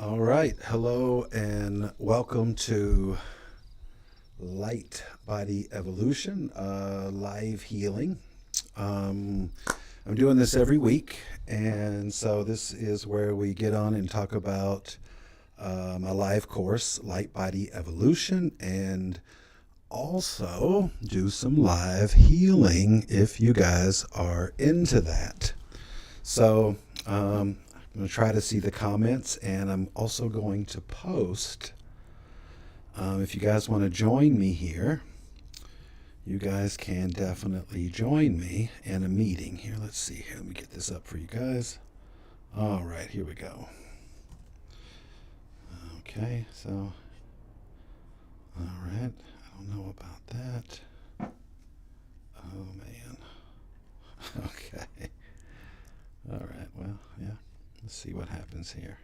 All right. Hello and welcome to Light Body Evolution, live healing. Um, I'm doing this every week, and so this is where we get on and talk about my live course, Light Body Evolution, and also do some live healing if you guys are into that. So, I'm going to try to see the comments, and I'm also going to post. If you guys want to join me here, you guys can definitely join me in a meeting here. Let's see here. Let me get this up for you guys. All right, here we go. Okay, so, all right. I don't know about that. Oh, man. Okay. All right, well, yeah. Let's see what happens here.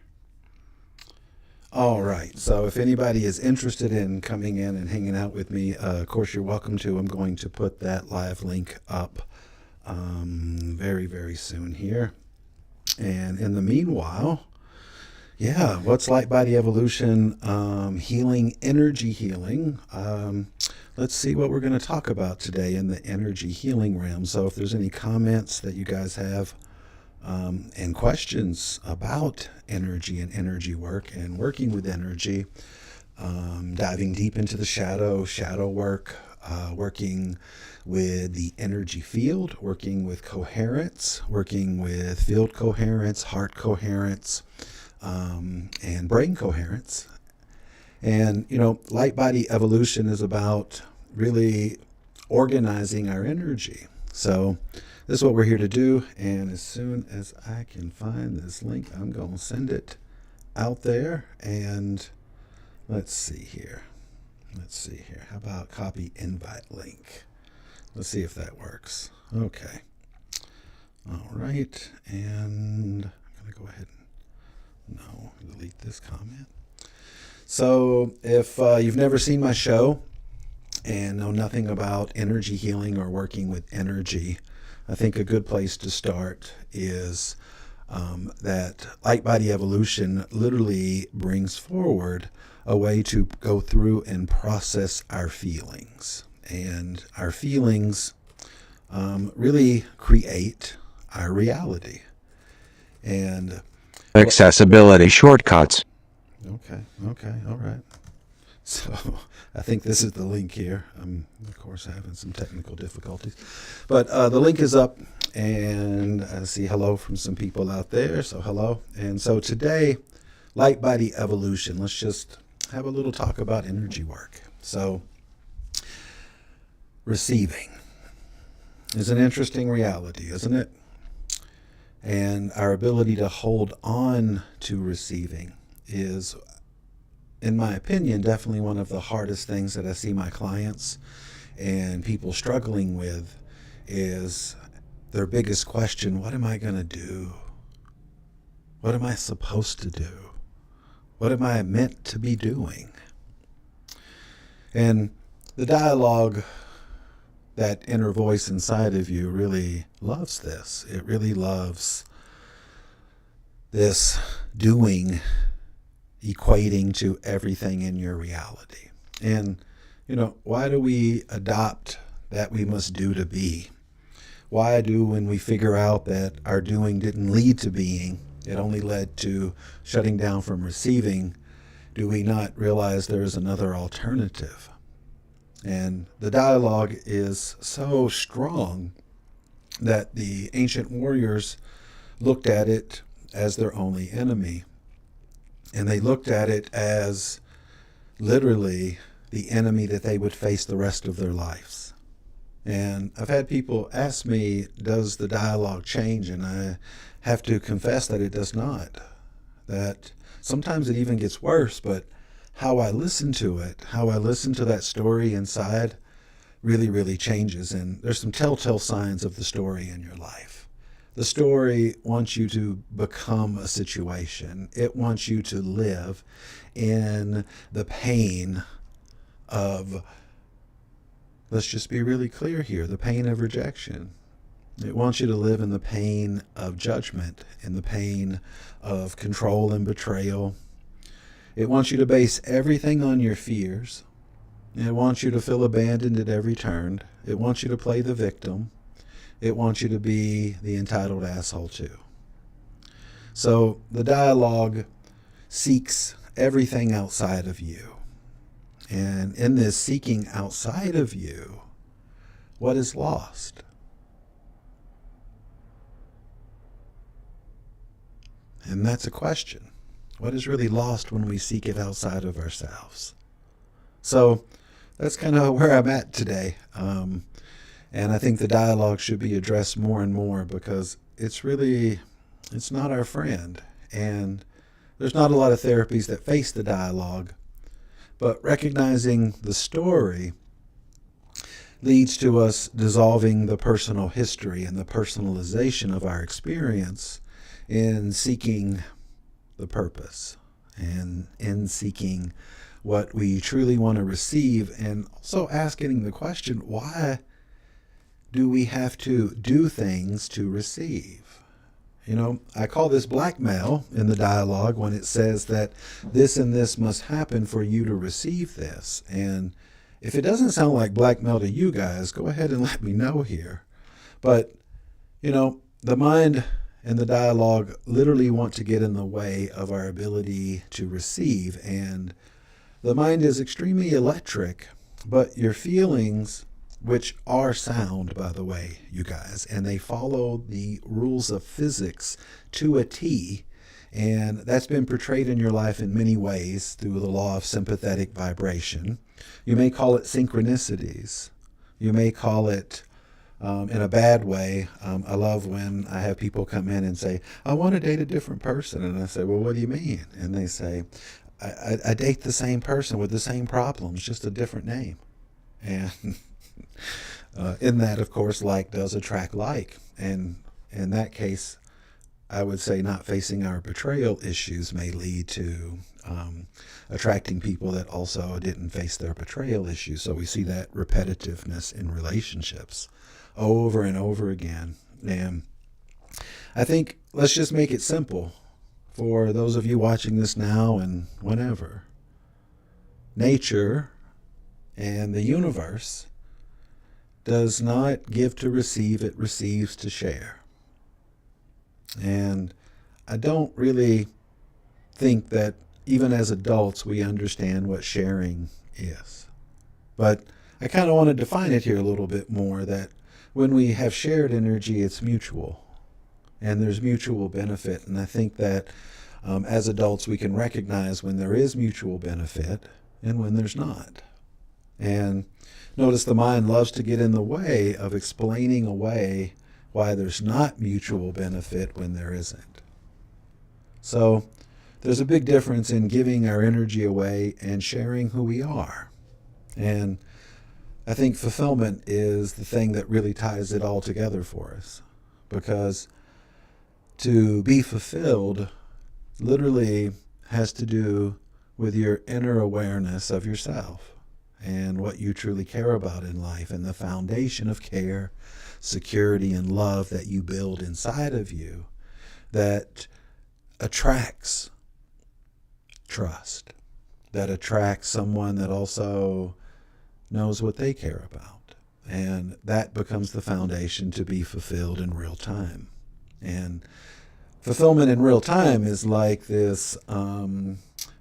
All right. So if anybody is interested in coming in and hanging out with me, of course, you're welcome to. I'm going to put that live link up very, very soon here. And in the meanwhile, yeah, what's Light Body Evolution? Healing, energy healing. Let's see what we're going to talk about today in the energy healing realm. So if there's any comments that you guys have, and questions about energy and energy work and working with energy, diving deep into the shadow work, working with the energy field, working with coherence, working with field coherence, heart coherence, and brain coherence. And, light body evolution is about really organizing our energy. So this is what we're here to do, and as soon as I can find this link, I'm going to send it out there. And let's see here. How about copy invite link? Let's see if that works. Okay. All right, and I'm going to go ahead and delete this comment. So if you've never seen my show and know nothing about energy healing or working with energy, I think a good place to start is that Light Body Evolution literally brings forward a way to go through and process our feelings. And our feelings really create our reality. And accessibility shortcuts. Okay, all right. So I think this is the link here. I'm, of course, having some technical difficulties. But the link is up, and I see hello from some people out there. So hello. And so today, Light Body Evolution. Let's just have a little talk about energy work. So receiving is an interesting reality, isn't it? And our ability to hold on to receiving is, in my opinion, definitely one of the hardest things that I see my clients and people struggling with. Is their biggest question: what am I going to do? What am I supposed to do? What am I meant to be doing? And the dialogue, that inner voice inside of you, really loves this. It really loves this doing equating to everything in your reality. And, why do we adopt that we must do to be? Why do, when we figure out that our doing didn't lead to being, it only led to shutting down from receiving, do we not realize there is another alternative? And the dialogue is so strong that the ancient warriors looked at it as their only enemy. And they looked at it as literally the enemy that they would face the rest of their lives. And I've had people ask me, does the dialogue change? And I have to confess that it does not. That sometimes it even gets worse, but how I listen to it, how I listen to that story inside really, really changes. And there's some telltale signs of the story in your life. The story wants you to become a situation. It wants you to live in the pain of, let's just be really clear here, the pain of rejection. It wants you to live in the pain of judgment, in the pain of control and betrayal, It wants you to base everything on your fears. It wants you to feel abandoned at every turn. It wants you to play the victim. It wants you to be the entitled asshole too. So the dialogue seeks everything outside of you. And in this seeking outside of you, what is lost? And that's a question. What is really lost when we seek it outside of ourselves? So that's kind of where I'm at today. And I think the dialogue should be addressed more and more because it's not our friend. And there's not a lot of therapies that face the dialogue. But recognizing the story leads to us dissolving the personal history and the personalization of our experience in seeking the purpose and in seeking what we truly want to receive, and also asking the question, why do we have to do things to receive? I call this blackmail in the dialogue when it says that this and this must happen for you to receive this. And if it doesn't sound like blackmail to you guys, go ahead and let me know here. But, the mind and the dialogue literally want to get in the way of our ability to receive. And the mind is extremely electric, but your feelings, which are sound, by the way, you guys, and they follow the rules of physics to a T, and that's been portrayed in your life in many ways through the law of sympathetic vibration. You may call it synchronicities. You may call it, in a bad way, I love when I have people come in and say, I want to date a different person. And I say, well, what do you mean? And they say, I date the same person with the same problems, just a different name. And in that, of course, like does attract like. And in that case, I would say not facing our betrayal issues may lead to attracting people that also didn't face their betrayal issues. So we see that repetitiveness in relationships over and over again. And I think let's just make it simple for those of you watching this now and whenever. Nature and the universe does not give to receive, it receives to share. And I don't really think that even as adults we understand what sharing is. But I kind of want to define it here a little bit more, that when we have shared energy, it's mutual. And there's mutual benefit. And I think that as adults we can recognize when there is mutual benefit and when there's not. And notice the mind loves to get in the way of explaining away why there's not mutual benefit when there isn't. So there's a big difference in giving our energy away and sharing who we are. And I think fulfillment is the thing that really ties it all together for us. Because to be fulfilled literally has to do with your inner awareness of yourself and what you truly care about in life, and the foundation of care, security, and love that you build inside of you that attracts trust, that attracts someone that also knows what they care about. And that becomes the foundation to be fulfilled in real time. And fulfillment in real time is like this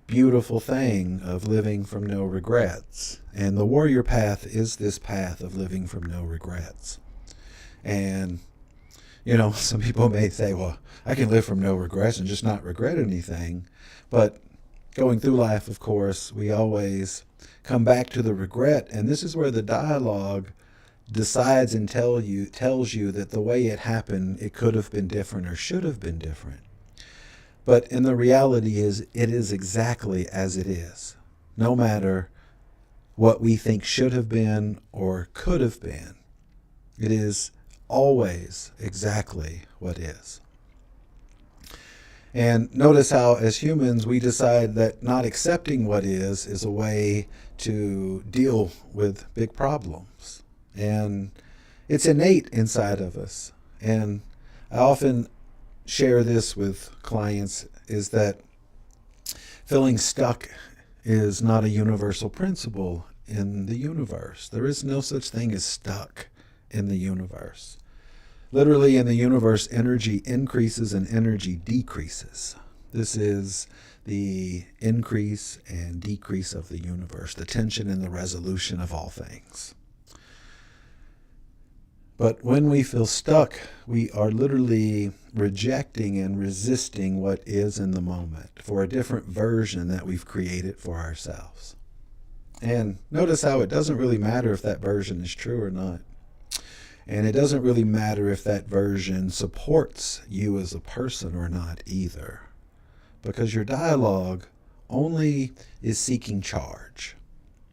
beautiful thing of living from no regrets. And the warrior path is this path of living from no regrets. And, some people may say, well, I can live from no regrets and just not regret anything. But going through life, of course, we always come back to the regret. And this is where the dialogue decides and tells you that the way it happened, it could have been different or should have been different. But in the reality is, it is exactly as it is. No matter what we think should have been or could have been, it is always exactly what is. And notice how, as humans, we decide that not accepting what is a way to deal with big problems. And it's innate inside of us. And I often share this with clients, is that Feeling stuck is not a universal principle in the universe. There is no such thing as stuck in the universe. Literally, in the universe, energy increases and energy decreases. This is the increase and decrease of the universe, the tension and the resolution of all things. But when we feel stuck, we are literally rejecting and resisting what is in the moment for a different version that we've created for ourselves. And notice how it doesn't really matter if that version is true or not. And it doesn't really matter if that version supports you as a person or not either. Because your dialogue only is seeking charge.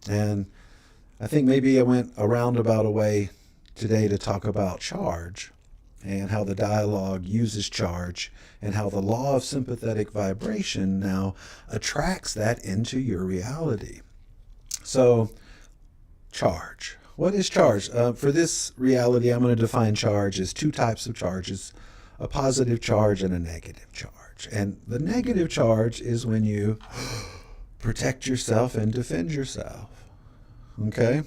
And I think maybe I went a roundabout way today to talk about charge and how the dialogue uses charge and how the law of sympathetic vibration now attracts that into your reality. So, charge. What is charge? For this reality, I'm going to define charge as two types of charges, a positive charge and a negative charge. And the negative charge is when you protect yourself and defend yourself. Okay?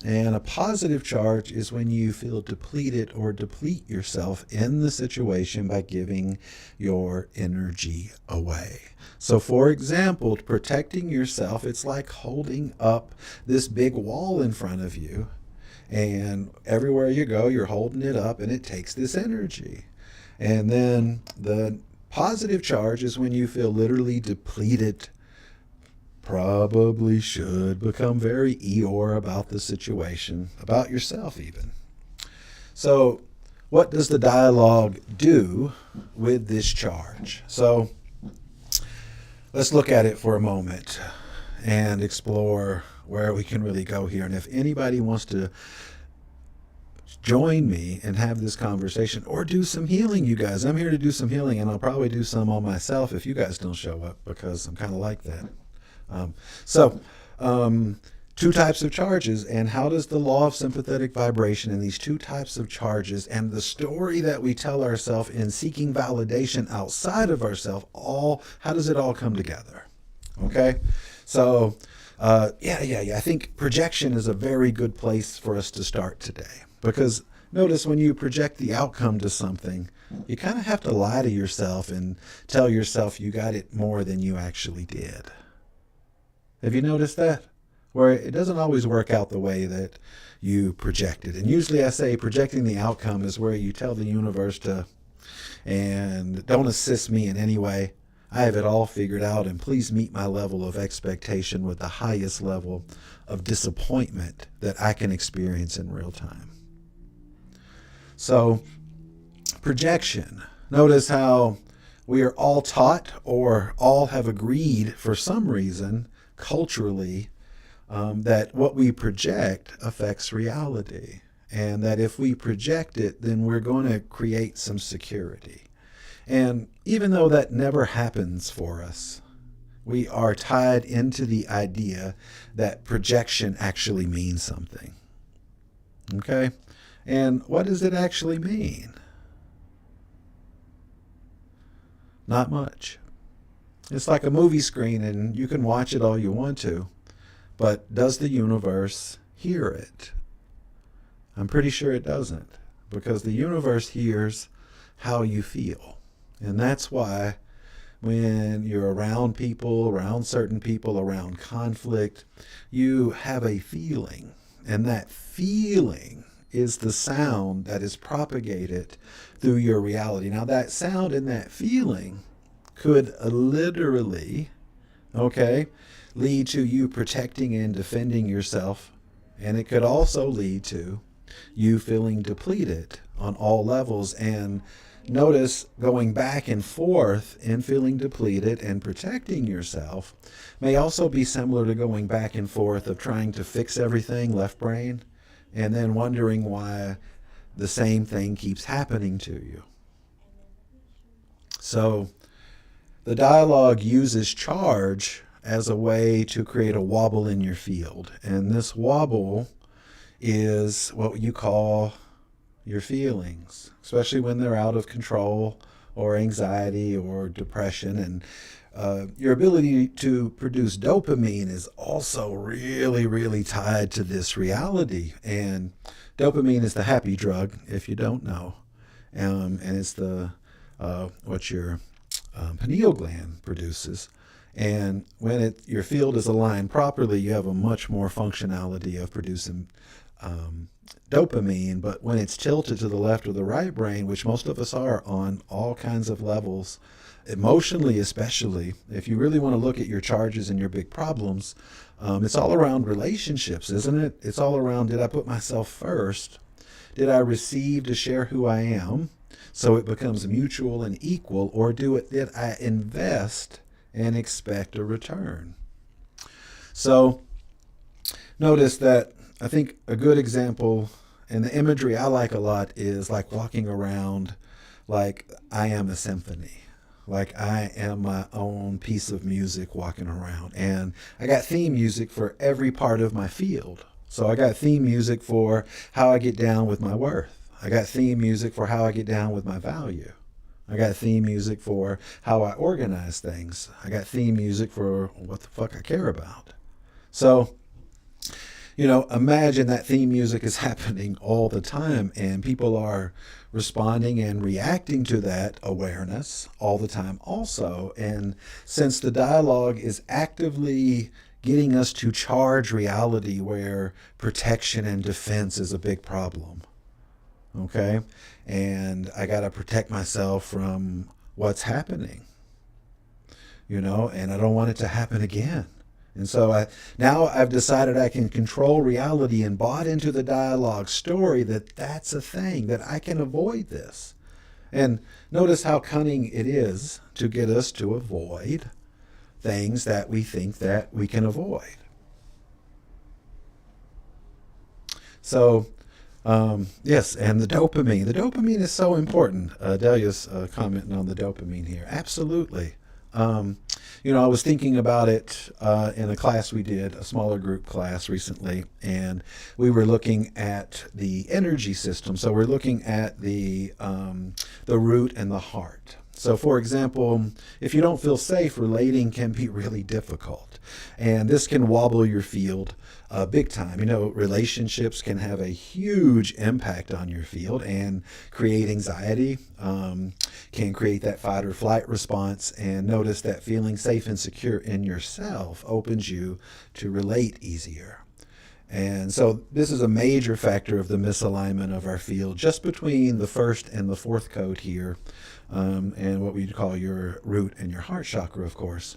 And a positive charge is when you feel depleted or deplete yourself in the situation by giving your energy away. So, for example, protecting yourself, it's like holding up this big wall in front of you. And everywhere you go, you're holding it up and it takes this energy. And then the positive charge is when you feel literally depleted, probably should become very Eeyore about the situation, about yourself even. So what does the dialogue do with this charge? So let's look at it for a moment and explore where we can really go here. And if anybody wants to join me and have this conversation or do some healing, you guys, I'm here to do some healing, and I'll probably do some on myself if you guys don't show up, because I'm kind of like that. Two types of charges, and how does the law of sympathetic vibration and these two types of charges and the story that we tell ourselves in seeking validation outside of ourselves, how does it all come together? Okay? So, I think projection is a very good place for us to start today, because notice when you project the outcome to something, you kind of have to lie to yourself and tell yourself you got it more than you actually did. Have you noticed that? Where it doesn't always work out the way that you projected. And usually I say projecting the outcome is where you tell the universe to, and don't assist me in any way. I have it all figured out, and please meet my level of expectation with the highest level of disappointment that I can experience in real time. So, projection. Notice how we are all taught or all have agreed for some reason culturally that what we project affects reality, and that if we project it, then we're going to create some security. And even though that never happens for us, we are tied into the idea that projection actually means something. Okay? And what does it actually mean? Not much. It's like a movie screen, and you can watch it all you want to, but does the universe hear it? I'm pretty sure it doesn't, because the universe hears how you feel. And that's why when you're around people, around certain people, around conflict, you have a feeling. And that feeling is the sound that is propagated through your reality. Now, that sound and that feeling could literally, lead to you protecting and defending yourself. And it could also lead to you feeling depleted on all levels. And notice going back and forth and feeling depleted and protecting yourself may also be similar to going back and forth of trying to fix everything, left brain, and then wondering why the same thing keeps happening to you. So the dialogue uses charge as a way to create a wobble in your field. And this wobble is what you call your feelings, especially when they're out of control or anxiety or depression. And your ability to produce dopamine is also really, really tied to this reality. And dopamine is the happy drug, if you don't know. And it's the what your pineal gland produces. And when your field is aligned properly, you have a much more functionality of producing dopamine. But when it's tilted to the left or the right brain, which most of us are on all kinds of levels, emotionally especially, if you really want to look at your charges and your big problems, it's all around relationships, isn't it? It's all around, did I put myself first? Did I receive to share who I am so it becomes mutual and equal, or did I invest and expect a return? So notice that I think a good example, and the imagery I like a lot, is like walking around like I am a symphony. Like I am my own piece of music walking around. And I got theme music for every part of my field. So I got theme music for how I get down with my worth. I got theme music for how I get down with my value. I got theme music for how I organize things. I got theme music for what the fuck I care about. So, imagine that theme music is happening all the time, and people are responding and reacting to that awareness all the time also. And since the dialogue is actively getting us to charge reality where protection and defense is a big problem, okay? And I got to protect myself from what's happening, and I don't want it to happen again. And so now I've decided I can control reality and bought into the dialogue story that's a thing, that I can avoid this. And notice how cunning it is to get us to avoid things that we think that we can avoid. So, yes, and the dopamine. The dopamine is so important. Delia's commenting on the dopamine here. Absolutely. I was thinking about it in a class we did, a smaller group class recently, and we were looking at the energy system. So we're looking at the root and the heart. So, for example, if you don't feel safe, relating can be really difficult, and this can wobble your field big time. Relationships can have a huge impact on your field and create anxiety, can create that fight or flight response. And notice that feeling safe and secure in yourself opens you to relate easier. And so this is a major factor of the misalignment of our field, just between the first and the fourth code here, and what we'd call your root and your heart chakra, of course.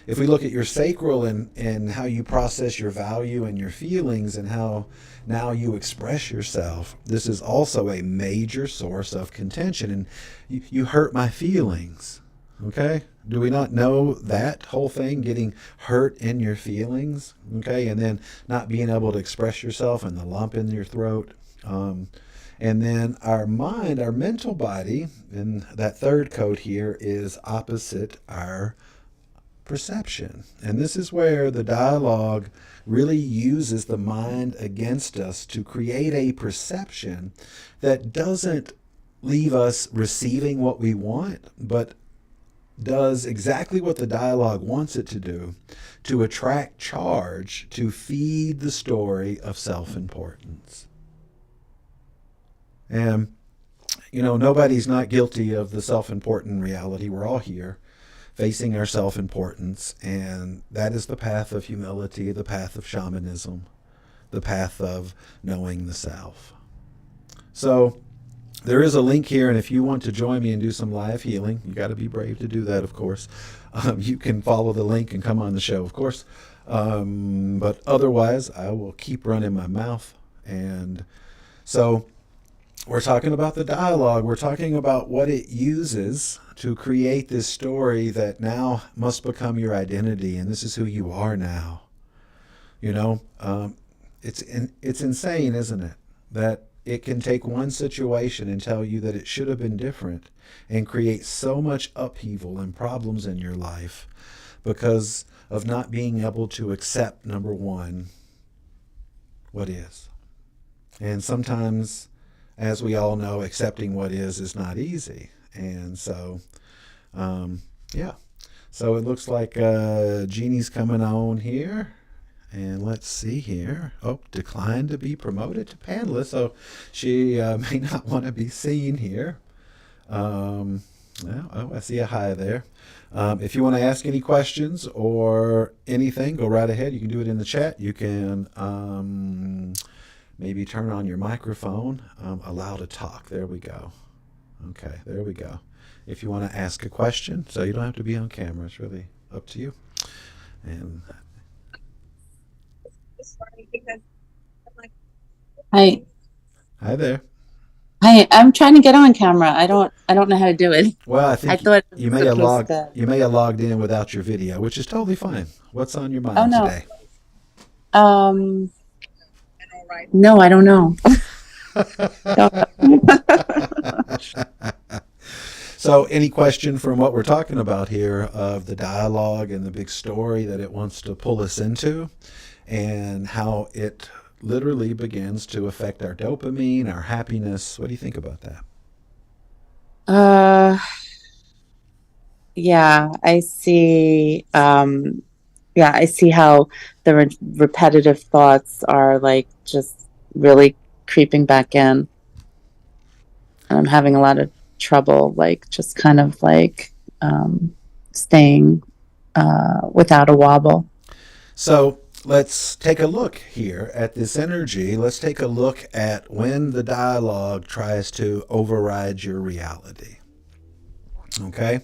If we look at your sacral and how you process your value and your feelings and how now you express yourself, this is also a major source of contention. And you hurt my feelings. Okay? Do we not know that whole thing, getting hurt in your feelings? Okay? And then not being able to express yourself and the lump in your throat. And then our mind, our mental body, and that third code here is opposite our perception. And this is where the dialogue really uses the mind against us to create a perception that doesn't leave us receiving what we want, but does exactly what the dialogue wants it to do, to attract charge, to feed the story of self-importance. And, nobody's not guilty of the self-important reality. We're all here facing our self-importance, and that is the path of humility, the path of shamanism, the path of knowing the self. So there is a link here, and if you want to join me and do some live healing, you got to be brave to do that, of course. You can follow the link and come on the show, of course. But otherwise, I will keep running my mouth. And so we're talking about the dialogue. We're talking about what it uses to create this story that now must become your identity, and this is who you are now. It's insane, isn't it? That it can take one situation and tell you that it should have been different and create so much upheaval and problems in your life because of not being able to accept, number one, what is. And sometimes, as we all know, accepting what is not easy. And so, yeah. So it looks like Jeannie's coming on here. And let's see here. Oh, declined to be promoted to panelist. So she may not want to be seen here. Um, oh, I see a hi there. If you want to ask any questions or anything, go right ahead. You can do it in the chat. You can maybe turn on your microphone, allow to talk. There we go. Okay, there we go. If you want to ask a question, so you don't have to be on camera. It's really up to you. And Hi. hi there. Hi. I'm trying to get on camera. I don't know how to do it. Well, I I think thought it you was may have supposed to. you may have logged in without your video, which is totally fine. What's on your Oh mind no. today? Um no, I don't know. So, any question from what we're talking about here of the dialogue and the big story that it wants to pull us into, and how it literally begins to affect our dopamine, our happiness? What do you think about that? Uh yeah, I see I see how the repetitive thoughts are like just really creeping back in. And I'm having a lot of trouble like just kind of like staying without a wobble. So, let's take a look here at this energy. Let's take a look at when the dialogue tries to override your reality. Okay,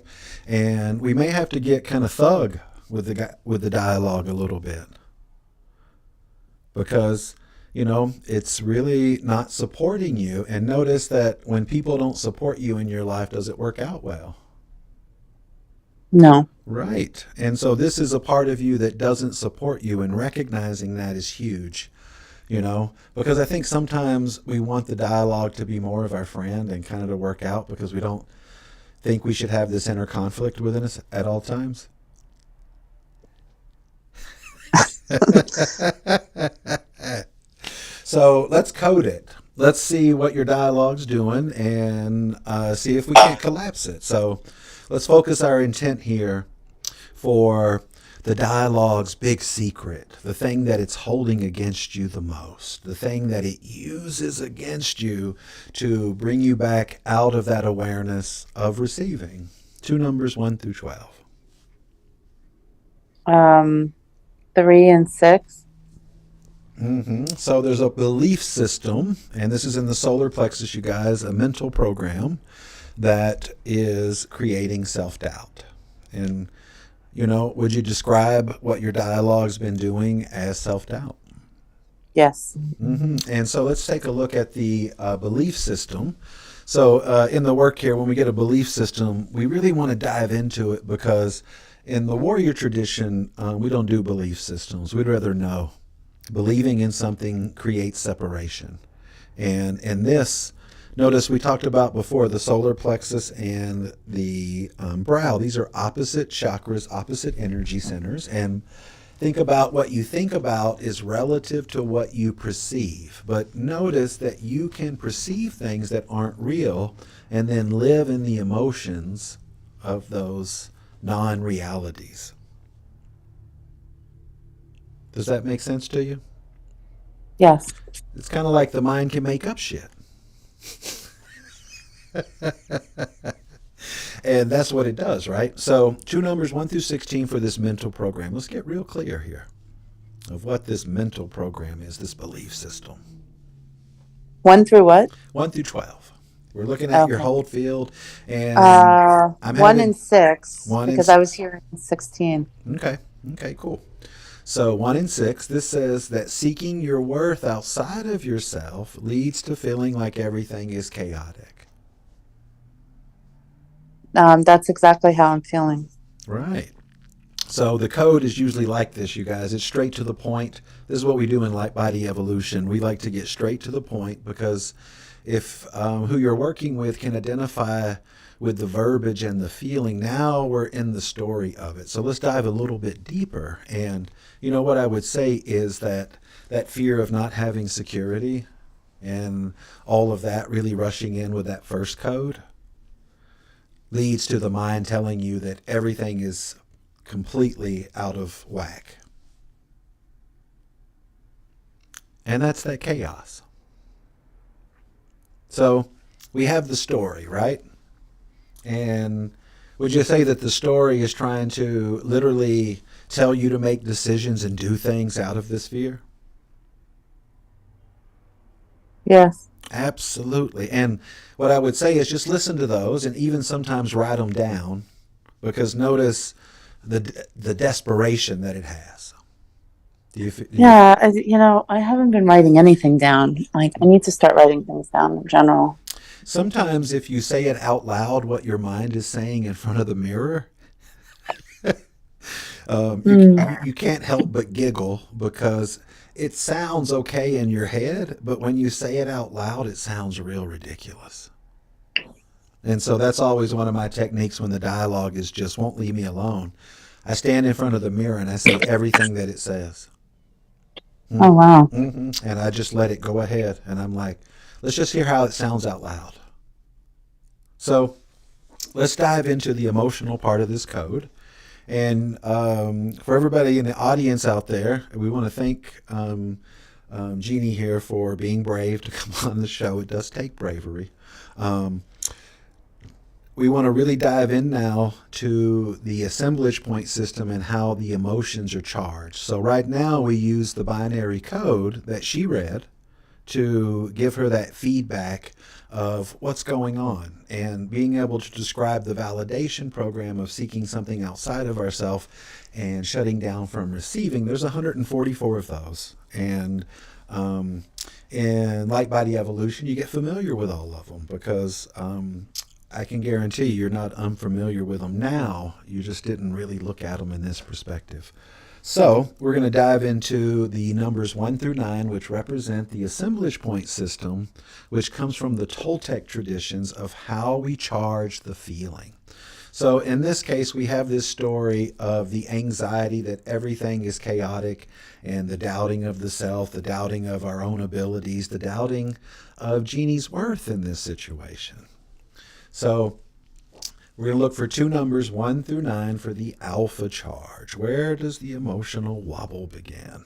and we may have to get kind of thug with the dialogue a little bit, because it's really not supporting you. And notice that when people don't support you in your life, does it work out well? No. Right. And so this is a part of you that doesn't support you, and recognizing that is huge. Because I think sometimes we want the dialogue to be more of our friend and kind of to work out, because we don't think we should have this inner conflict within us at all times. So let's code it. Let's see what your dialogue's doing, and see if we can't collapse it. So let's focus our intent here for the dialogue's big secret, the thing that it's holding against you the most, the thing that it uses against you to bring you back out of that awareness of receiving. Two numbers, 1 through 12. 3 and 6. So there's a belief system, and this is in the solar plexus, you guys, a mental program that is creating self-doubt. And would you describe what your dialogue's been doing as self-doubt? Yes. And so let's take a look at the belief system. So in the work here, when we get a belief system, we really want to dive into it, because in the warrior tradition, we don't do belief systems. We'd rather know. Believing in something creates separation. And in this, notice we talked about before the solar plexus and the brow. These are opposite chakras, opposite energy centers. And think about what you think about is relative to what you perceive. But notice that you can perceive things that aren't real and then live in the emotions of those non-realities. Does that make sense to you? Yes. It's kind of like the mind can make up shit. And that's what it does, right? So two numbers, 1 through 16 for this mental program. Let's get real clear here of what this mental program is, this belief system. 1 through what? 1 through 12. We're looking at your Okay. whole field, and I'm 1 having and 6 1 and because I was hearing 16. Okay, cool. So 1 and 6, this says that seeking your worth outside of yourself leads to feeling like everything is chaotic. That's exactly how I'm feeling. Right. So the code is usually like this, you guys. It's straight to the point. This is what we do in Light Body Evolution. We like to get straight to the point, because if who you're working with can identify with the verbiage and the feeling, now we're in the story of it. So let's dive a little bit deeper. And what I would say is that fear of not having security and all of that really rushing in with that first code, leads to the mind telling you that everything is completely out of whack. And that's that chaos. So we have the story, right? And would you say that the story is trying to literally tell you to make decisions and do things out of this fear? Yes. Absolutely. And what I would say is just listen to those and even sometimes write them down, because notice the desperation that it has. Yeah, I haven't been writing anything down. Like, I need to start writing things down in general. Sometimes if you say it out loud what your mind is saying in front of the mirror, you can't help but giggle, because it sounds okay in your head, but when you say it out loud, it sounds real ridiculous. And so that's always one of my techniques when the dialogue is just won't leave me alone. I stand in front of the mirror and I say everything that it says. Oh, wow. And I just let it go ahead. And I'm like, let's just hear how it sounds out loud. So let's dive into the emotional part of this code. And for everybody in the audience out there, we want to thank Jeannie here for being brave to come on the show. It does take bravery. We want to really dive in now to the assemblage point system and how the emotions are charged. So right now we use the binary code that she read to give her that feedback of what's going on, and being able to describe the validation program of seeking something outside of ourselves and shutting down from receiving. There's 144 of those. And in Light Body Evolution, you get familiar with all of them, because I can guarantee you're not unfamiliar with them now. You just didn't really look at them in this perspective. So we're going to dive into the numbers 1 through 9, which represent the assemblage point system, which comes from the Toltec traditions of how we charge the feeling. So in this case, we have this story of the anxiety that everything is chaotic, and the doubting of the self, the doubting of our own abilities, the doubting of Jeannie's worth in this situation. So we're going to look for two numbers, 1 through 9, for the alpha charge. Where does the emotional wobble begin?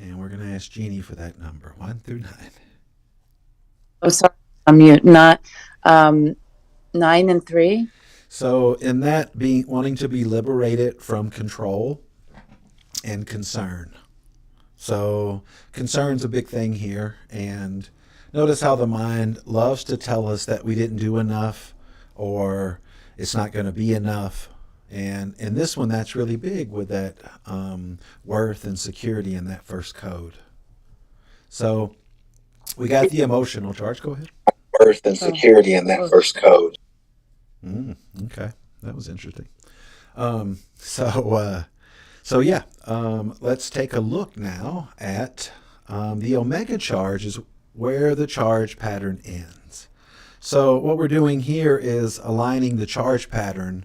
And we're going to ask Jeannie for that number, 1 through 9. Oh, sorry. I'm mute. Not 9 and 3. So in that, being wanting to be liberated from control and concern. So concern's a big thing here. And notice how the mind loves to tell us that we didn't do enough, or it's not going to be enough. And in this one, that's really big with that worth and security in that first code. So we got the emotional charge. Go ahead. Worth and security in that first code. Okay, that was interesting. So yeah, let's take a look now at the omega charge is where the charge pattern ends. So what we're doing here is aligning the charge pattern,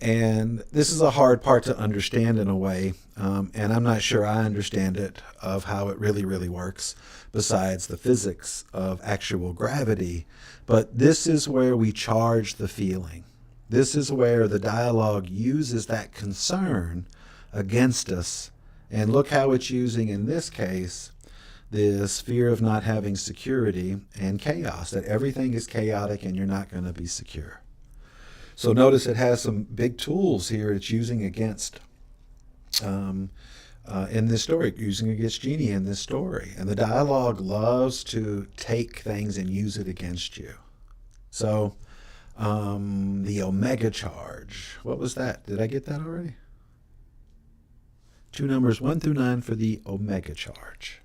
and this is a hard part to understand in a way, and I'm not sure I understand it, of how it really works, besides the physics of actual gravity. But this is where we charge the feeling. This is where the dialogue uses that concern against us. And look how it's using, in this case, this fear of not having security and chaos, that everything is chaotic and you're not going to be secure. So notice it has some big tools here it's using against, in this story, using against Jeannie in this story. And the dialogue loves to take things and use it against you. So the omega charge, what was that? Did I get that already? Two numbers, 1 through 9, for the omega charge.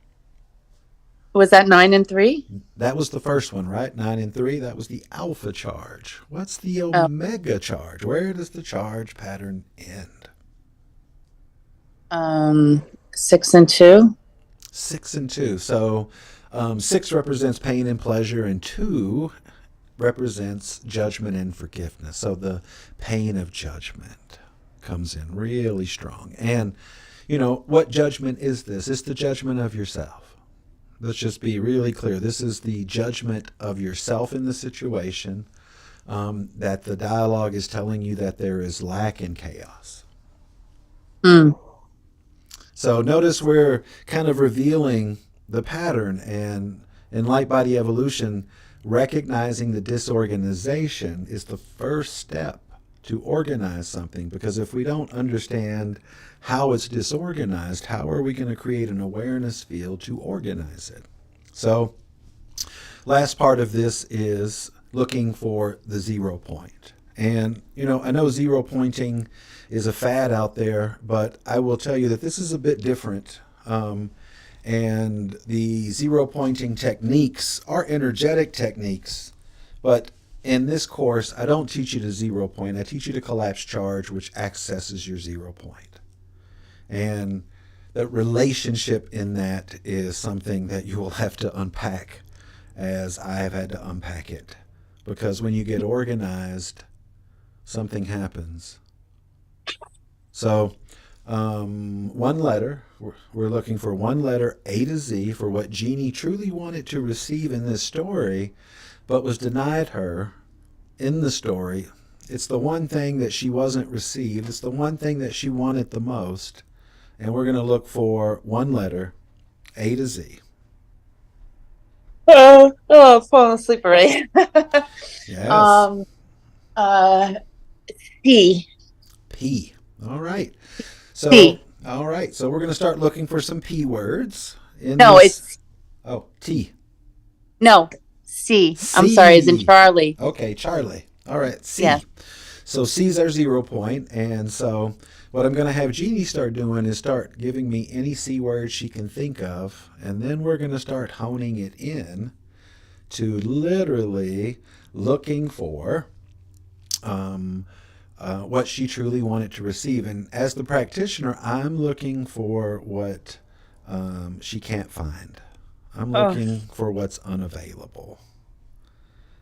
Was that 9 and 3? That was the first one, right? 9 and 3. That was the alpha charge. What's the omega charge? Where does the charge pattern end? 6 and 2. 6 and 2. So 6 represents pain and pleasure, and 2 represents judgment and forgiveness. So the pain of judgment comes in really strong. And what judgment is this? It's the judgment of yourself. Let's just be really clear. This is the judgment of yourself in the situation, that the dialogue is telling you that there is lack and chaos. Mm. So notice we're kind of revealing the pattern, and in light body evolution, recognizing the disorganization is the first step to organize something, because if we don't understand how it's disorganized, how are we going to create an awareness field to organize it? So, last part of this is looking for the 0 point. And, I know zero pointing is a fad out there, but I will tell you that this is a bit different. And the 0 pointing techniques are energetic techniques, but in this course, I don't teach you to 0 point. I teach you to collapse charge, which accesses your 0 point. And the relationship in that is something that you will have to unpack, as I have had to unpack it. Because when you get organized, something happens. So, one letter, we're looking for one letter, A to Z, for what Jeannie truly wanted to receive in this story, but was denied her in the story. It's the one thing that she wasn't received. It's the one thing that she wanted the most. And we're going to look for one letter, A to Z. I'm falling asleep already. Yes. P. P. All right. So, P. all right. So we're going to start looking for some P words. No, it's T. no C. I'm C. sorry, it's in Charlie. Okay, Charlie. All right, C. Yeah. So C's our 0 point, and so what I'm going to have Jeannie start doing is start giving me any C word she can think of, and then we're going to start honing it in to literally looking for what she truly wanted to receive. And as the practitioner, I'm looking for what she can't find. I'm looking for what's unavailable.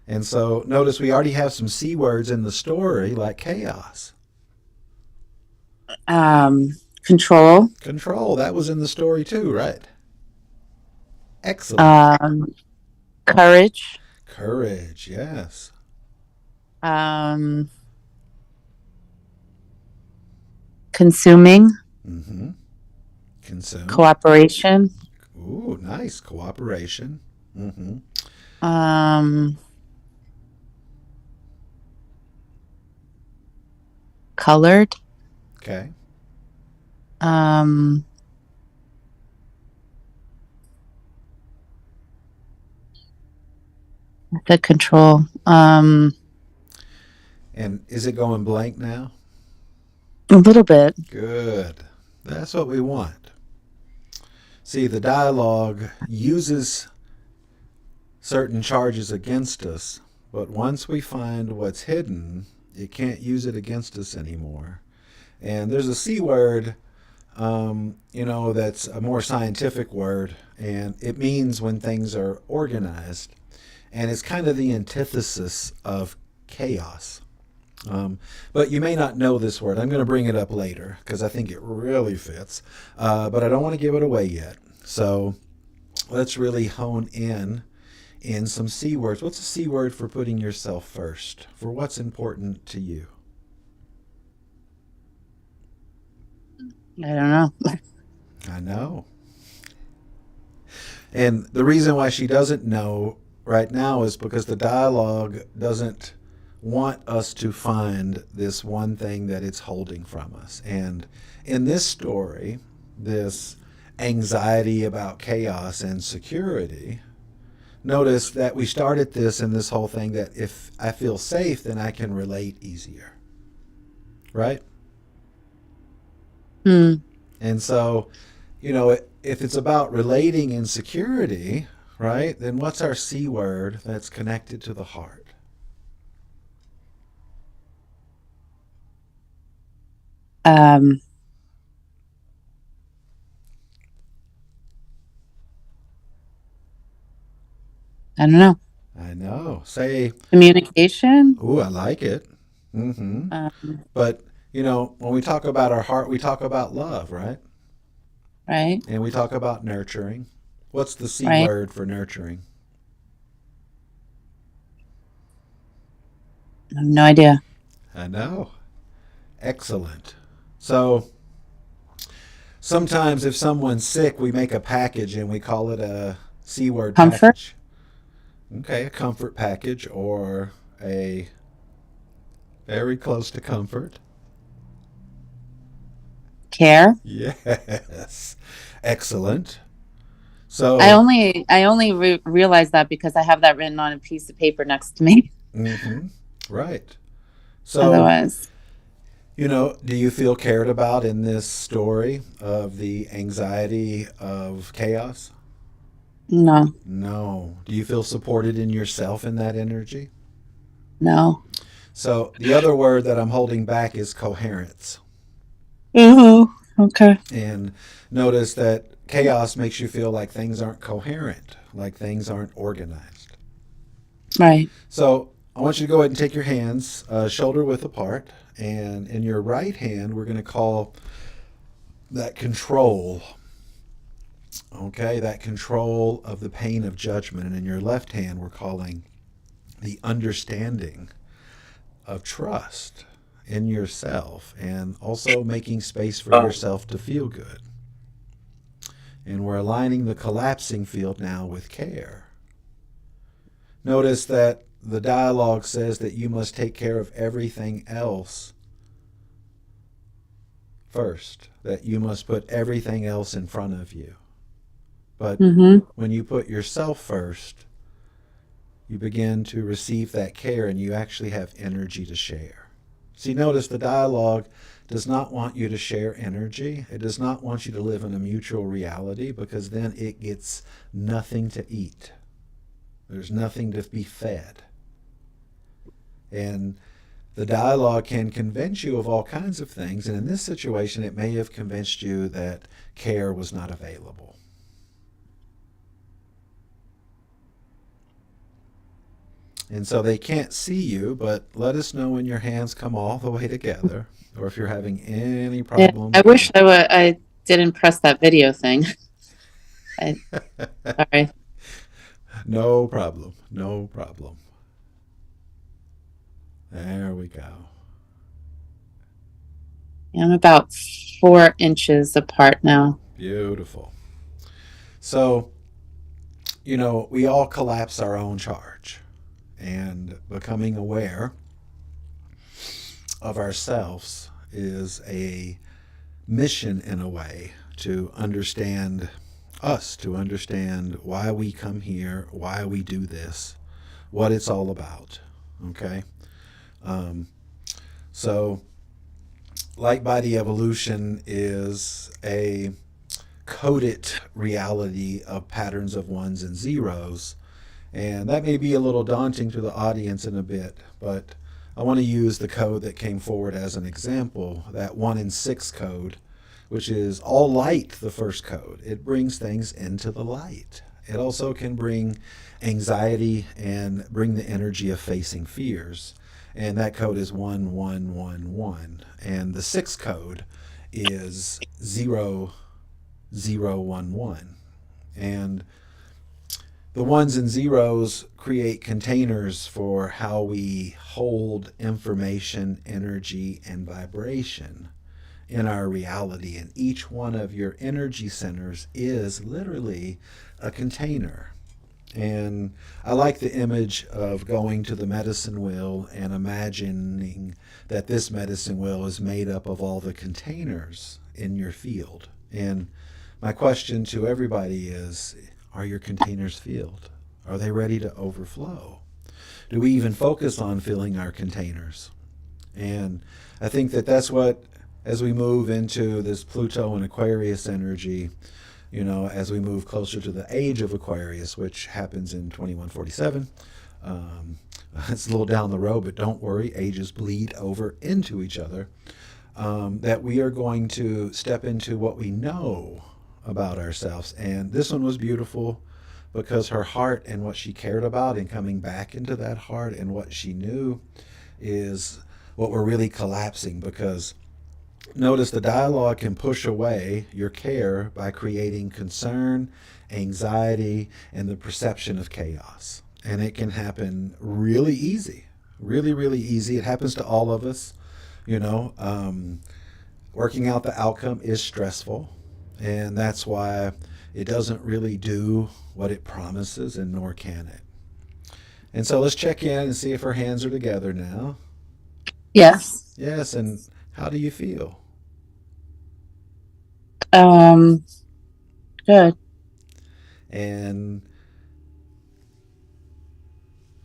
And so notice we already have some C words in the story, like chaos. Control. Control, that was in the story too, right? Excellent. Courage. Courage, yes. Consuming. Mm-hmm. Consume. Cooperation. Ooh, nice. Cooperation. Mm-hmm. Colored. Okay. The control. And is it going blank now? A little bit. Good. That's what we want. See, the dialogue uses certain charges against us, but once we find what's hidden, it can't use it against us anymore. And there's a C word, that's a more scientific word, and it means when things are organized. And it's kind of the antithesis of chaos. But you may not know this word. I'm going to bring it up later because I think it really fits. But I don't want to give it away yet. So let's really hone in some C words. What's a C word for putting yourself first? For what's important to you? I don't know. I know. And the reason why she doesn't know right now is because the dialogue doesn't want us to find this one thing that it's holding from us. And in this story, this anxiety about chaos and security, notice that we started this in this whole thing that if I feel safe, then I can relate easier. Right? And so, if it's about relating in security, right, then what's our C word that's connected to the heart? I don't know. I know. Say Communication. Ooh, I like it. Mm-hmm. But, when we talk about our heart, we talk about love, right? Right. And we talk about nurturing. What's the C Right. word for nurturing? I have no idea. I know. Excellent. So sometimes if someone's sick, we make a package and we call it a C word Comfort, package. Okay, a comfort package or a very close to comfort. care. Yes. Excellent. I So, only I only realize that because I have that written on a piece of paper next to me. right. So, Otherwise, do you feel cared about in this story of the anxiety of chaos? no, No. Do you feel supported in yourself in that energy? no. So, the other word that I'm holding back is coherence. Oh, okay. And notice that chaos makes you feel like things aren't coherent, like things aren't organized. Right. So I want you to go ahead and take your hands shoulder width apart. And in your right hand, we're going to call that control. Okay, that control of the pain of judgment. And in your left hand, we're calling the understanding of trust in yourself and also making space for yourself to feel good. And we're aligning the collapsing field now with care. Notice that the dialogue says that you must take care of everything else first, that you must put everything else in front of you. But Mm-hmm. when you put yourself first, you begin to receive that care and you actually have energy to share. See, notice the dialogue does not want you to share energy. It does not want you to live in a mutual reality because then it gets nothing to eat. There's nothing to be fed. And the dialogue can convince you of all kinds of things. And in this situation, it may have convinced you that care was not available. And so they can't see you, but let us know when your hands come all the way together or if you're having any Yeah, problem. I wish I didn't press that video thing. I sorry. No problem. No problem. There we go. I'm about 4 inches apart now. Beautiful. So, we all collapse our own charge. And becoming aware of ourselves is a mission in a way to understand us, to understand why we come here, why we do this, what it's all about. Okay? Um, so, light body evolution is a coded reality of patterns of ones and zeros. And that may be a little daunting to the audience in a bit, but I want to use the code that came forward as an example, that 1 in 6 code, which is all light, the first code. It brings things into the light. It also can bring anxiety and bring the energy of facing fears. And that code is 1111. And the 6th code is 0011. And the ones and zeros create containers for how we hold information, energy, and vibration in our reality. And each one of your energy centers is literally a container. And I like the image of going to the medicine wheel and imagining that this medicine wheel is made up of all the containers in your field. And my question to everybody is, are your containers filled? Are they ready to overflow? Do we even focus on filling our containers? And I think that that's what, as we move into this Pluto and Aquarius energy, as we move closer to the age of Aquarius, which happens in 2147, it's a little down the road, but don't worry, ages bleed over into each other, that we are going to step into what we know about ourselves. And this one was beautiful because her heart and what she cared about and coming back into that heart and what she knew is what we're really collapsing, because Notice the dialogue can push away your care by creating concern, anxiety, and the perception of chaos. And it can happen really easy, really, really easy. It happens to all of us. You know, working out the outcome is stressful, and that's why it doesn't really do what it promises, and nor can it. And so let's check in and see if our hands are together now. Yes. Yes, and how do you feel? Um, Good. And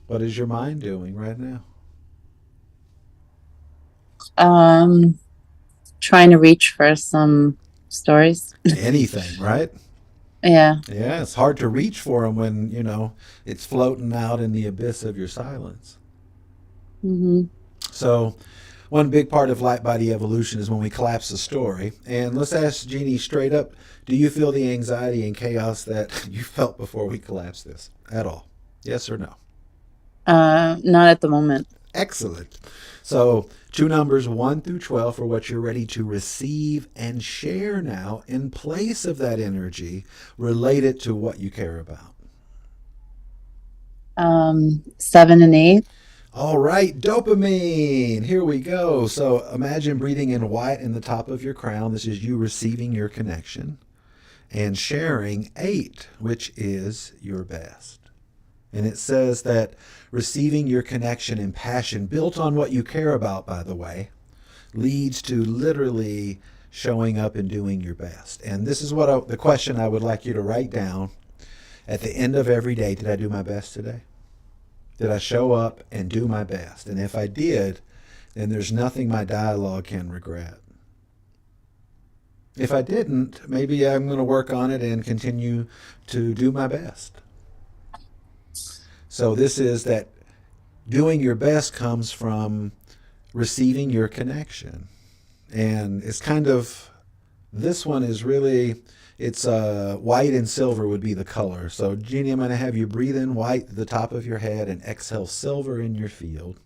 what is your mind doing right now? Um, Trying to reach for some stories. Anything, right? Yeah. Yeah, it's hard to reach for them when, it's floating out in the abyss of your silence. Hmm. So, one big part of light body evolution is when we collapse the story. And let's ask Jeannie straight up, do you feel the anxiety and chaos that you felt before we collapsed this at all? Yes or no? Not at the moment. Excellent. So, two numbers 1 through 12 for what you're ready to receive and share now in place of that energy related to what you care about. 7 and 8. All right, dopamine. Here we go. So, imagine breathing in white in the top of your crown. This is you receiving your connection and sharing 8, which is your best. And it says that receiving your connection and passion, built on what you care about, by the way, leads to literally showing up and doing your best. And this is the question I would like you to write down at the end of every day. Did I do my best today? Did I show up and do my best? And if I did, then there's nothing my dialogue can regret. If I didn't, maybe I'm going to work on it and continue to do my best. So this is that doing your best comes from receiving your connection. And it's kind of, this one is really, it's white and silver would be the color. So Jeannie, I'm going to have you breathe in white at the top of your head and exhale silver in your field.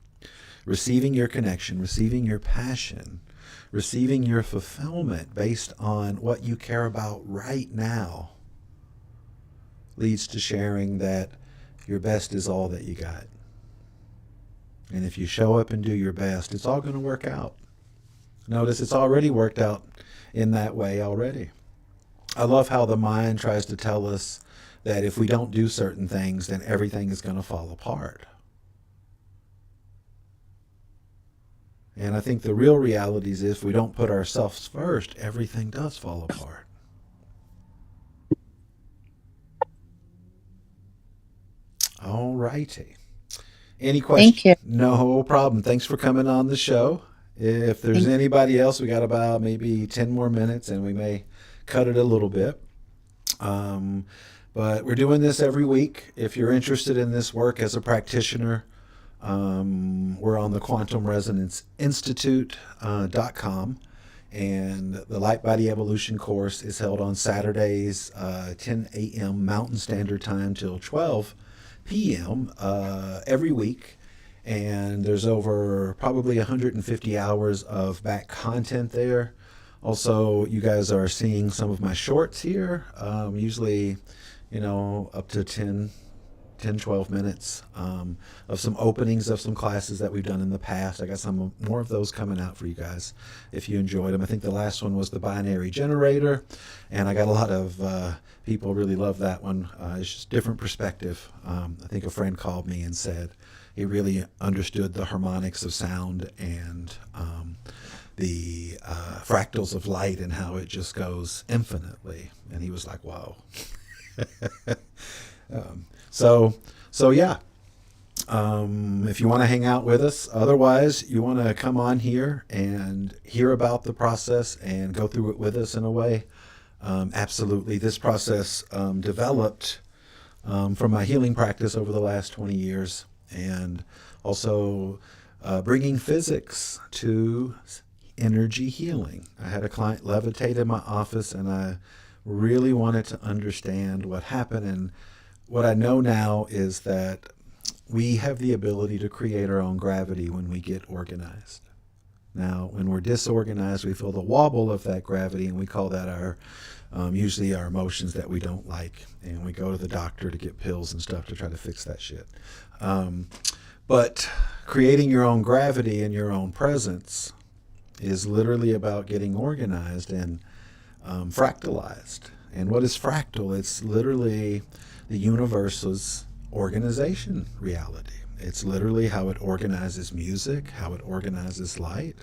Receiving your connection, receiving your passion, receiving your fulfillment based on what you care about right now leads to sharing that your best is all that you got. And if you show up and do your best, it's all going to work out. Notice it's already worked out in that way already. I love how the mind tries to tell us that if we don't do certain things, then everything is going to fall apart. And I think the real reality is if we don't put ourselves first, everything does fall apart. All righty. Any questions? Thank you. No problem. Thanks for coming on the show. If there's anybody else, we got about maybe 10 more minutes and we may cut it a little bit. But we're doing this every week. If you're interested in this work as a practitioner, we're on the Quantum Resonance Institute.com. And the Light Body Evolution course is held on Saturdays, 10 a.m. Mountain Standard Time till 12 p.m. Every week. And there's over probably 150 hours of back content there. Also, you guys are seeing some of my shorts here, usually, up to 12 minutes of some openings of some classes that we've done in the past. I got some more of those coming out for you guys if you enjoyed them. I think the last one was the binary generator, and I got a lot of people really love that one. It's just different perspective. I think a friend called me and said he really understood the harmonics of sound and the fractals of light and how it just goes infinitely. And he was like, "Whoa." So yeah. If you want to hang out with us, otherwise you want to come on here and hear about the process and go through it with us in a way. Absolutely. This process developed from my healing practice over the last 20 years and also bringing physics to energy healing. I had a client levitate in my office and I really wanted to understand what happened. And what I know now is that we have the ability to create our own gravity when we get organized. Now, when we're disorganized, we feel the wobble of that gravity, and we call that our usually our emotions that we don't like, and we go to the doctor to get pills and stuff to try to fix that shit. But creating your own gravity and your own presence is literally about getting organized and fractalized. And what is fractal? It's literally the universe's organization reality. It's literally how it organizes music, how it organizes light,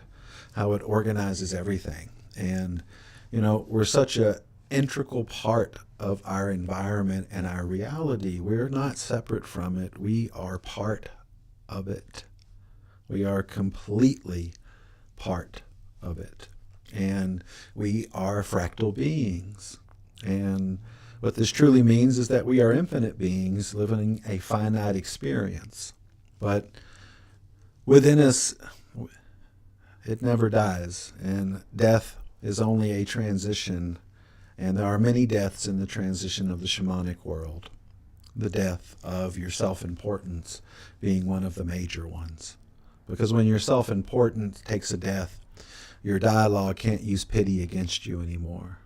how it organizes everything. And, you know, we're such a integral part of our environment and our reality. We're not separate from it. We are part of it. We are completely part of it. And we are fractal beings. And what this truly means is that we are infinite beings living a finite experience. But within us, it never dies. And death is only a transition. And there are many deaths in the transition of the shamanic world. The death of your self-importance being one of the major ones. Because when your self-importance takes a death, your dialogue can't use pity against you anymore.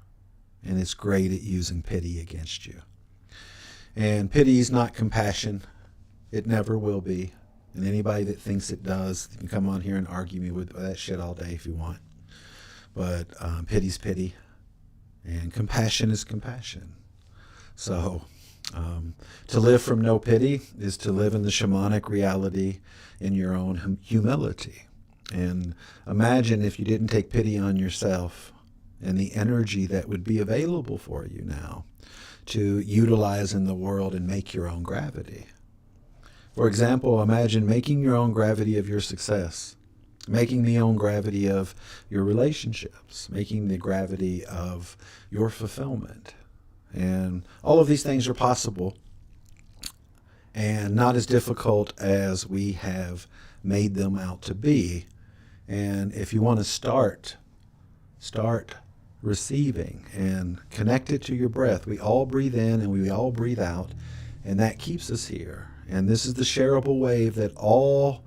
And it's great at using pity against you. And pity is not compassion. It never will be. And anybody that thinks it does, you can come on here and argue me with that shit all day if you want. But pity's pity. And compassion is compassion. So to live from no pity is to live in the shamanic reality in your own humility. And imagine if you didn't take pity on yourself and the energy that would be available for you now to utilize in the world and make your own gravity. For example, imagine making your own gravity of your success, making the own gravity of your relationships, making the gravity of your fulfillment. And all of these things are possible and not as difficult as we have made them out to be. And if you want to start receiving and connect it to your breath. We all breathe in and we all breathe out, and that keeps us here. And this is the shareable wave that all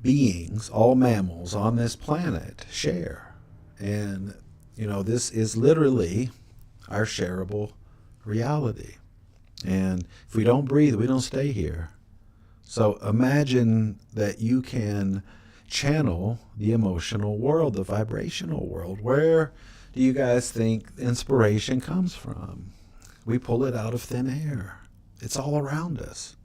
beings, all mammals on this planet share. And, you know, this is literally our shareable reality. And if we don't breathe, we don't stay here. So imagine that you can channel the emotional world, the vibrational world. Where do you guys think inspiration comes from? We pull it out of thin air. It's all around us.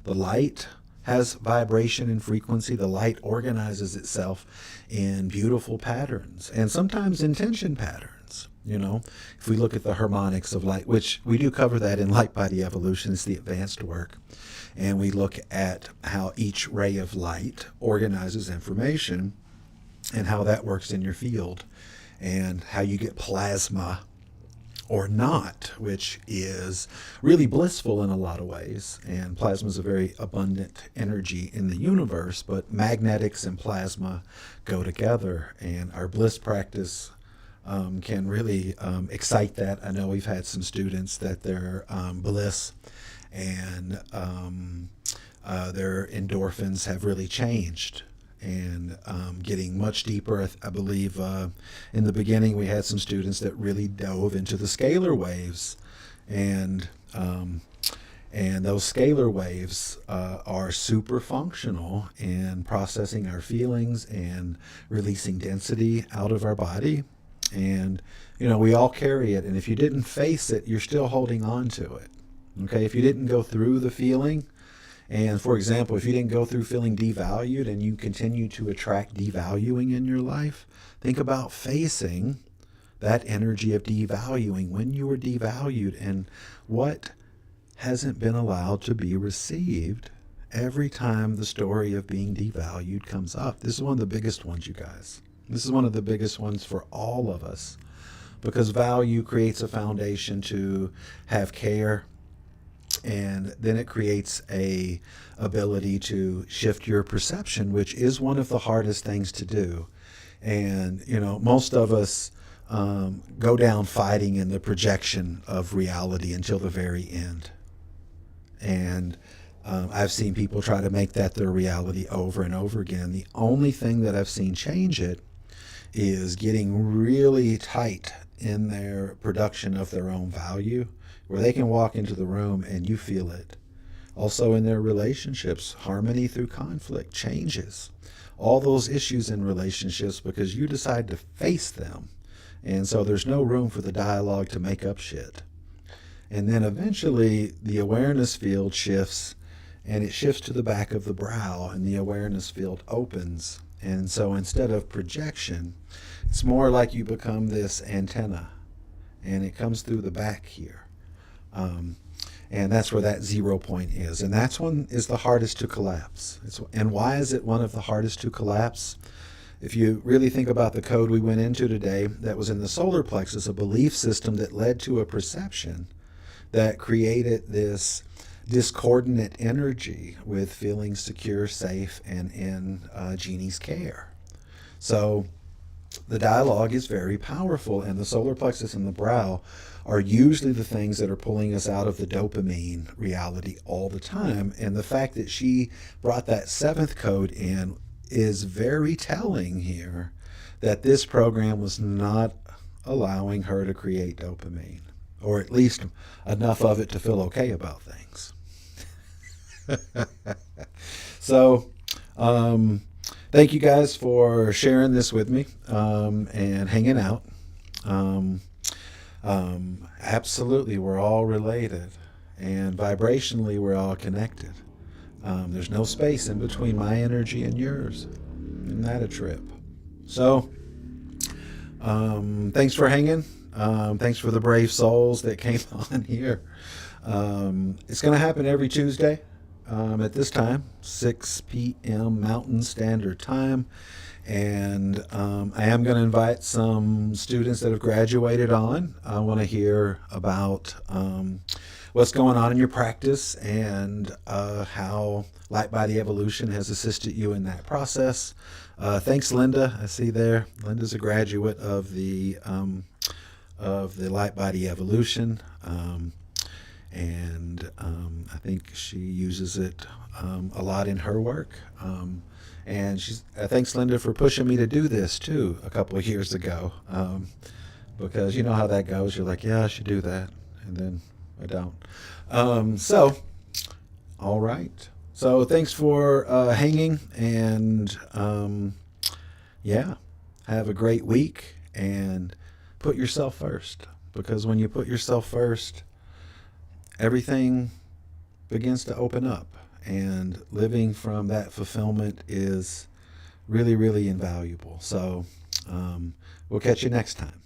The light has vibration and frequency. The light organizes itself in beautiful patterns and sometimes in tension patterns. You know, if we look at the harmonics of light, which we do cover that in Light Body Evolution, it's the advanced work. And we look at how each ray of light organizes information and how that works in your field and how you get plasma or not, which is really blissful in a lot of ways. And plasma is a very abundant energy in the universe, but magnetics and plasma go together. And our bliss practice can really excite that. I know we've had some students that their bliss and their endorphins have really changed and getting much deeper. I believe in the beginning we had some students that really dove into the scalar waves, and those scalar waves are super functional in processing our feelings and releasing density out of our body. And, you know, we all carry it, and if you didn't face it, you're still holding on to it. Okay, if you didn't go through the feeling, and for example, if you didn't go through feeling devalued and you continue to attract devaluing in your life, think about facing that energy of devaluing when you were devalued and what hasn't been allowed to be received every time the story of being devalued comes up. This is one of the biggest ones, you guys. This is one of the biggest ones for all of us, because value creates a foundation to have care, and then it creates a ability to shift your perception, which is one of the hardest things to do. And, you know, most of us go down fighting in the projection of reality until the very end. And I've seen people try to make that their reality over and over again. The only thing that I've seen change it is getting really tight in their production of their own value, where they can walk into the room and you feel it. Also in their relationships, harmony through conflict changes. All those issues in relationships because you decide to face them. And so there's no room for the dialogue to make up shit. And then eventually the awareness field shifts, and it shifts to the back of the brow, and the awareness field opens. And so instead of projection, it's more like you become this antenna, and it comes through the back here. And that's where that 0 point is. And that's one is the hardest to collapse. And why is it one of the hardest to collapse? If you really think about the code we went into today, that was in the solar plexus, a belief system that led to a perception that created this discordant energy with feeling secure, safe, and in Jeannie's care. So the dialogue is very powerful, and the solar plexus and the brow are usually the things that are pulling us out of the dopamine reality all the time. And the fact that she brought that 7th code in is very telling here that this program was not allowing her to create dopamine, or at least enough of it to feel okay about things. So, thank you guys for sharing this with me and hanging out. Absolutely, we're all related, and vibrationally, we're all connected. There's no space in between my energy and yours. Isn't that a trip? So, thanks for hanging. Thanks for the brave souls that came on here. It's going to happen every Tuesday at this time, 6 p.m. Mountain Standard Time. And I am going to invite some students that have graduated on. I want to hear about what's going on in your practice and how Light Body Evolution has assisted you in that process. Thanks, Linda. I see there. Linda's a graduate of the Light Body Evolution. And I think she uses it a lot in her work. And thanks, Linda, for pushing me to do this too a couple of years ago, because you know how that goes. You're like, yeah, I should do that, and then I don't. So, all right. So thanks for hanging, and yeah, have a great week, and put yourself first, because when you put yourself first, everything begins to open up. And living from that fulfillment is really, really invaluable. So we'll catch you next time.